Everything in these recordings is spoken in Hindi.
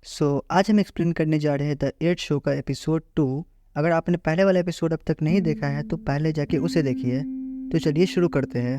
आज हम एक्सप्लेन करने जा रहे हैं द एट शो का एपिसोड 2। अगर आपने पहले वाला एपिसोड अब तक नहीं देखा है तो पहले जाके उसे देखिए। तो चलिए शुरू करते हैं।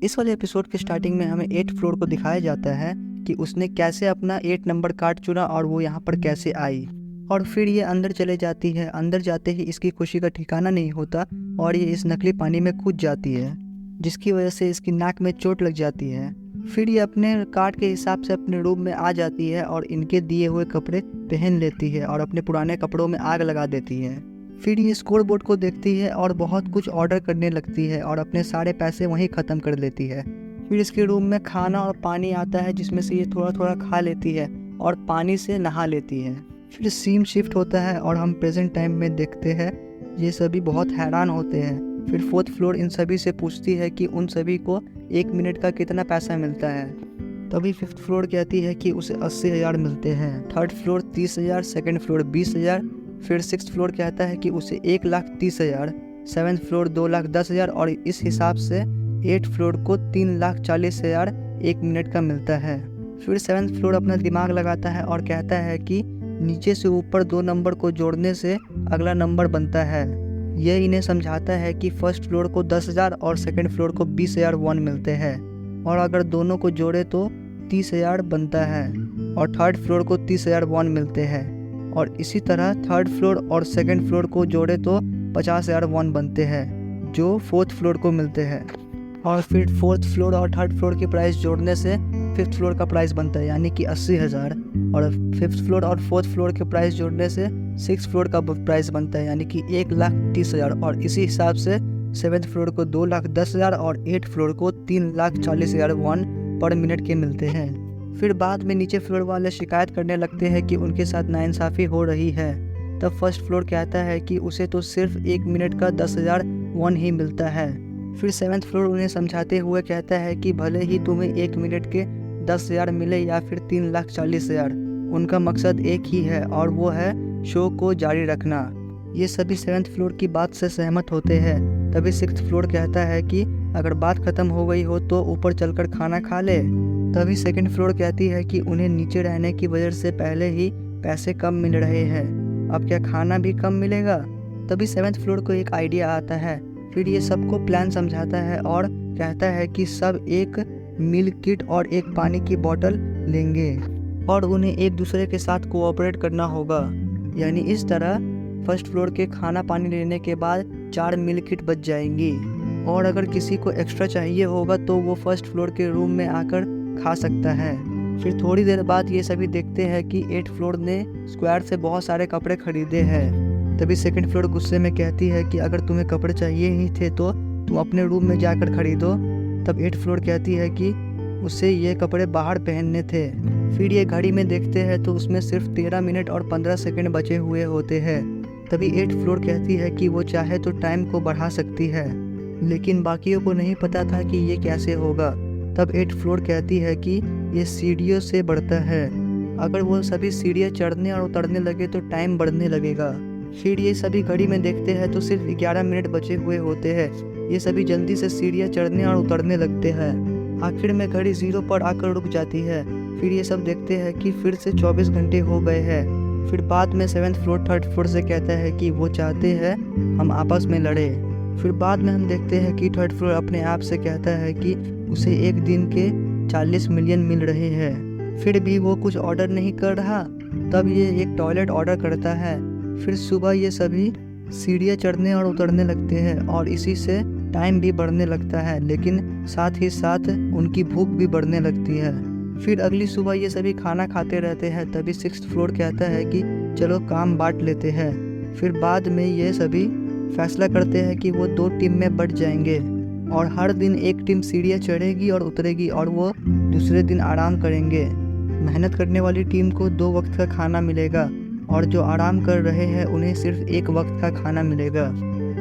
इस वाले एपिसोड के स्टार्टिंग में हमें 8 फ्लोर को दिखाया जाता है कि उसने कैसे अपना 8 नंबर कार्ड चुना और वो यहाँ पर कैसे आई। और फिर ये अंदर चले जाती है। अंदर जाते ही इसकी खुशी का ठिकाना नहीं होता और ये इस नकली पानी में कूद जाती है, जिसकी वजह से इसकी नाक में चोट लग जाती है। फिर ये अपने कार्ड के हिसाब से अपने रूम में आ जाती है और इनके दिए हुए कपड़े पहन लेती है और अपने पुराने कपड़ों में आग लगा देती है। फिर ये स्कोर बोर्ड को देखती है और बहुत कुछ ऑर्डर करने लगती है और अपने सारे पैसे वहीं ख़त्म कर लेती है। फिर इसके रूम में खाना और पानी आता है, जिसमें से ये थोड़ा थोड़ा खा लेती है और पानी से नहा लेती है। फिर सीन शिफ्ट होता है और हम प्रेजेंट टाइम में देखते हैं। ये सभी बहुत हैरान होते हैं। फिर 4th फ्लोर इन सभी से पूछती है कि उन सभी को 1 मिनट का कितना पैसा मिलता है। तभी 5th फ्लोर कहती है कि उसे 80,000 मिलते हैं। 3rd floor 30,000, 2nd floor 20,000। फिर 6th फ्लोर कहता है कि उसे 1,30,000, 7th फ्लोर 2,10,000 और इस हिसाब से 8th फ्लोर को 3,40,000 1 मिनट का मिलता है। फिर 7th फ्लोर अपना दिमाग लगाता है और कहता है कि नीचे से ऊपर 2 नंबर को जोड़ने से अगला नंबर बनता है। यह इन्हें समझाता है कि 1st फ्लोर को 10,000 और 2nd फ्लोर को 20,000 1 मिलते हैं और अगर दोनों को जोड़े तो 30,000 बनता है और 3rd फ्लोर को 30,000 1 मिलते हैं और इसी तरह 3rd फ्लोर और 2nd फ्लोर को जोड़े तो 50,000 1 बनते हैं जो 4th फ्लोर को मिलते हैं। और फिर 4th फ्लोर और 3rd फ्लोर की प्राइस जोड़ने से 5th फ्लोर का प्राइस बनता है, यानी कि 80,000 और 5th फ्लोर और 4th फ्लोर के प्राइस जोड़ने से 6th फ्लोर का प्राइस बनता है, यानी कि 1,30,000 और इसी हिसाब से 7th फ्लोर को 2,10,000 और 8th फ्लोर को 3,40,000 1 पर मिनट के मिलते हैं। फिर बाद में नीचे फ्लोर वाले शिकायत करने लगते हैं कि उनके साथ नाइंसाफ़ी हो रही है। तब 1st फ्लोर कहता है कि उसे तो सिर्फ 1 मिनट का 10,000 1 ही मिलता है। फिर 7th फ्लोर उन्हें समझाते हुए कहता है कि भले ही तुम्हें 1 मिनट के 10,000 मिले या फिर 3,40,000, उनका मकसद एक ही है और वो है शो को जारी रखना। ये सभी 7th फ्लोर की बात से सहमत होते हैं। तभी 6th फ्लोर कहता है कि अगर बात ख़त्म हो गई हो तो ऊपर चलकर खाना खा ले। तभी 2nd फ्लोर कहती है कि उन्हें नीचे रहने की वजह से पहले ही पैसे कम मिल रहे हैं, अब क्या खाना भी कम मिलेगा। तभी 7th फ्लोर को एक आइडिया आता है। फिर ये सबको प्लान समझाता है और कहता है कि सब एक मिल्क किट और एक पानी की बोतल लेंगे और उन्हें एक दूसरे के साथ कोऑपरेट करना होगा। यानी इस तरह 1st फ्लोर के खाना पानी लेने के बाद 4 मिल्क किट बच जाएंगी और अगर किसी को एक्स्ट्रा चाहिए होगा तो वो 1st फ्लोर के रूम में आकर खा सकता है। फिर थोड़ी देर बाद ये सभी देखते हैं कि 8th फ्लोर ने स्क्वायर से बहुत सारे कपड़े खरीदे हैं। तभी 2nd फ्लोर गुस्से में कहती है कि अगर तुम्हें कपड़े चाहिए ही थे तो तुम अपने रूम में जाकर खरीदो। तब 8th फ्लोर कहती है कि उसे ये कपड़े बाहर पहनने थे। फिर ये घड़ी में देखते हैं तो उसमें सिर्फ 13 मिनट और 15 सेकंड बचे हुए होते हैं। तभी 8th फ्लोर कहती है कि वो चाहे तो टाइम को बढ़ा सकती है, लेकिन बाकियों को नहीं पता था कि ये कैसे होगा। तब 8th फ्लोर कहती है कि ये सीढ़ियों से बढ़ता है, अगर वो सभी सीढ़ियाँ चढ़ने और उतरने लगे तो टाइम बढ़ने लगेगा। फिर ये सभी घड़ी में देखते हैं तो सिर्फ 11 मिनट बचे हुए होते हैं। ये सभी जल्दी से सीढ़ियाँ चढ़ने और उतरने लगते हैं। आखिर में घड़ी 0 पर आकर रुक जाती है। फिर ये सब देखते हैं कि फिर से 24 घंटे हो गए हैं। फिर बाद में 7th फ्लोर 3rd फ्लोर से कहता है कि वो चाहते हैं हम आपस में लड़े। फिर बाद में हम देखते हैं कि 3rd फ्लोर अपने आप से कहता है कि उसे एक दिन के 40 मिलियन मिल रहे हैं, फिर भी वो कुछ ऑर्डर नहीं कर रहा। तब ये एक टॉयलेट ऑर्डर करता है। फिर सुबह ये सभी सीढ़ियाँ चढ़ने और उतरने लगते हैं और इसी से टाइम भी बढ़ने लगता है, लेकिन साथ ही साथ उनकी भूख भी बढ़ने लगती है। फिर अगली सुबह ये सभी खाना खाते रहते हैं। तभी 6th फ्लोर कहता है कि चलो काम बांट लेते हैं। फिर बाद में ये सभी फैसला करते हैं कि वो 2 टीम में बट जाएंगे और हर दिन एक टीम सीढ़ियाँ चढ़ेगी और उतरेगी और वो दूसरे दिन आराम करेंगे। मेहनत करने वाली टीम को 2 वक्त का खाना मिलेगा और जो आराम कर रहे हैं उन्हें सिर्फ 1 वक्त का खाना मिलेगा।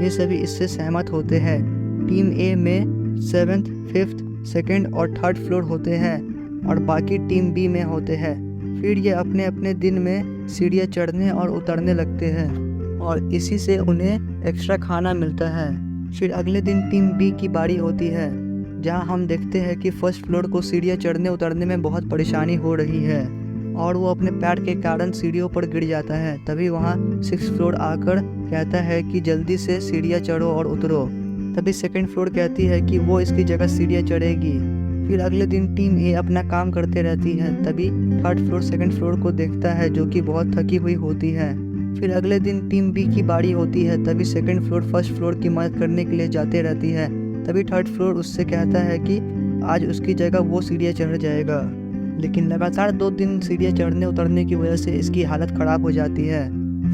ये सभी इससे सहमत होते हैं। टीम ए में 7th, 5th, 2nd और 3rd फ्लोर होते हैं और बाकी टीम बी में होते हैं। फिर ये अपने अपने दिन में सीढ़ियाँ चढ़ने और उतरने लगते हैं और इसी से उन्हें एक्स्ट्रा खाना मिलता है। फिर अगले दिन टीम बी की बारी होती है, जहां हम देखते हैं कि 1st फ्लोर को सीढ़ियाँ चढ़ने उतरने में बहुत परेशानी हो रही है। और वो अपने पैर के कारण सीढ़ियों पर गिर जाता है। तभी वहाँ 6th फ्लोर आकर कहता है कि जल्दी से सीढ़ियाँ चढ़ो और उतरो। तभी 2nd फ्लोर कहती है कि वो इसकी जगह सीढ़ियाँ चढ़ेगी। फिर अगले दिन टीम ए अपना काम करते रहती है। तभी 3rd फ्लोर 2nd फ्लोर को देखता है जो कि बहुत थकी हुई होती है। फिर अगले दिन टीम बी की बारी होती है। तभी 2nd फ्लोर 1st फ्लोर की मदद करने के लिए जाते रहती है। तभी 3rd फ्लोर उससे कहता है कि आज उसकी जगह वो सीढ़ियाँ चढ़ जाएगा। लेकिन लगातार 2 दिन सीढ़ियाँ चढ़ने उतरने की वजह से इसकी हालत ख़राब हो जाती है।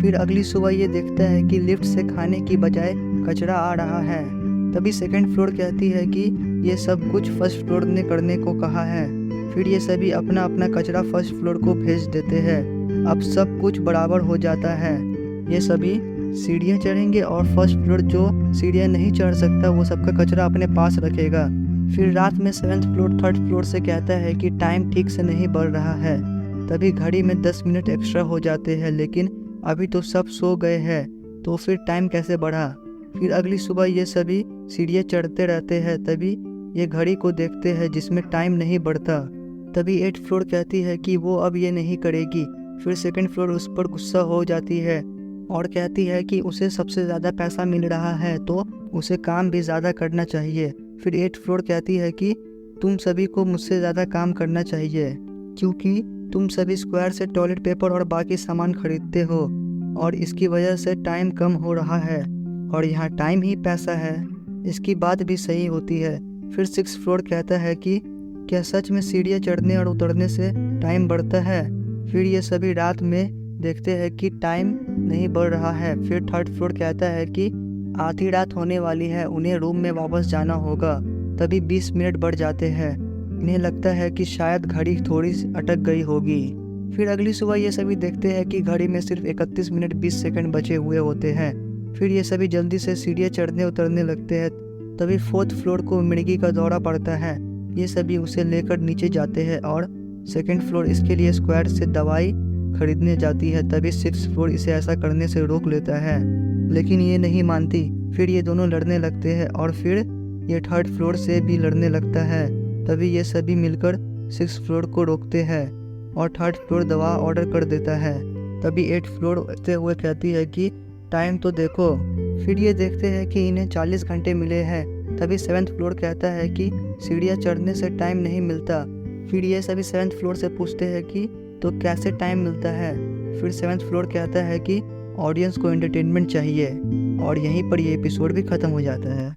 फिर अगली सुबह ये देखता है कि लिफ्ट से खाने की बजाय कचरा आ रहा है। तभी 2nd फ्लोर कहती है कि ये सब कुछ 1st फ्लोर ने करने को कहा है। फिर ये सभी अपना अपना कचरा 1st फ्लोर को भेज देते हैं। अब सब कुछ बराबर हो जाता है। ये सभी सीढ़ियाँ चढ़ेंगे और 1st फ्लोर जो सीढ़ियाँ नहीं चढ़ सकता वो सबका कचरा अपने पास रखेगा। फिर रात में 7th फ्लोर 3rd फ्लोर से कहता है कि टाइम ठीक से नहीं बढ़ रहा है। तभी घड़ी में 10 मिनट एक्स्ट्रा हो जाते हैं, लेकिन अभी तो सब सो गए हैं, तो फिर टाइम कैसे बढ़ा। फिर अगली सुबह ये सभी सीढ़ियाँ चढ़ते रहते हैं। तभी ये घड़ी को देखते हैं जिसमें टाइम नहीं बढ़ता। तभी 8th फ्लोर कहती है कि वो अब ये नहीं करेगी। फिर 2nd फ्लोर उस पर गुस्सा हो जाती है और कहती है कि उसे सबसे ज़्यादा पैसा मिल रहा है तो उसे काम भी ज़्यादा करना चाहिए। फिर 8th फ्लोर कहती है कि तुम सभी को मुझसे ज़्यादा काम करना चाहिए क्योंकि तुम सभी स्क्वायर से टॉयलेट पेपर और बाकी सामान खरीदते हो और इसकी वजह से टाइम कम हो रहा है और यहाँ टाइम ही पैसा है। इसकी बात भी सही होती है। फिर 6th फ्लोर कहता है कि क्या सच में सीढ़ियाँ चढ़ने और उतरने से टाइम बढ़ता है। फिर ये सभी रात में देखते हैं कि टाइम नहीं बढ़ रहा है। फिर 3rd फ्लोर कहता है कि आधी रात होने वाली है, उन्हें रूम में वापस जाना होगा। तभी 20 मिनट बढ़ जाते हैं। इन्हें लगता है कि शायद घड़ी थोड़ी अटक गई होगी। फिर अगली सुबह ये सभी देखते हैं कि घड़ी में सिर्फ 31 मिनट 20 सेकंड बचे हुए होते हैं। फिर ये सभी जल्दी से सीढ़ियाँ चढ़ने उतरने लगते हैं। तभी 4th फ्लोर को मिर्गी का दौरा पड़ता है। ये सभी उसे लेकर नीचे जाते हैं और 2nd फ्लोर इसके लिए स्क्वायर से दवाई खरीदने जाती है। तभी 6th फ्लोर इसे ऐसा करने से रोक लेता है, लेकिन ये नहीं मानती। फिर ये दोनों लड़ने लगते हैं और फिर ये 3rd फ्लोर से भी लड़ने लगता है। तभी ये सभी मिलकर 6th फ्लोर को रोकते हैं और 3rd फ्लोर दवा ऑर्डर कर देता है। तभी 8th फ्लोर उठते हुए कहती है कि टाइम तो देखो। फिर ये देखते हैं कि इन्हें 40 घंटे मिले हैं। तभी 7th फ्लोर कहता है कि सीढ़ियाँ चढ़ने से टाइम नहीं मिलता। फिर ये सभी 7th फ्लोर से पूछते हैं कि तो कैसे टाइम मिलता है। फिर 7th फ्लोर कहता है कि ऑडियंस को एंटरटेनमेंट चाहिए और यहीं पर ये एपिसोड भी ख़त्म हो जाता है।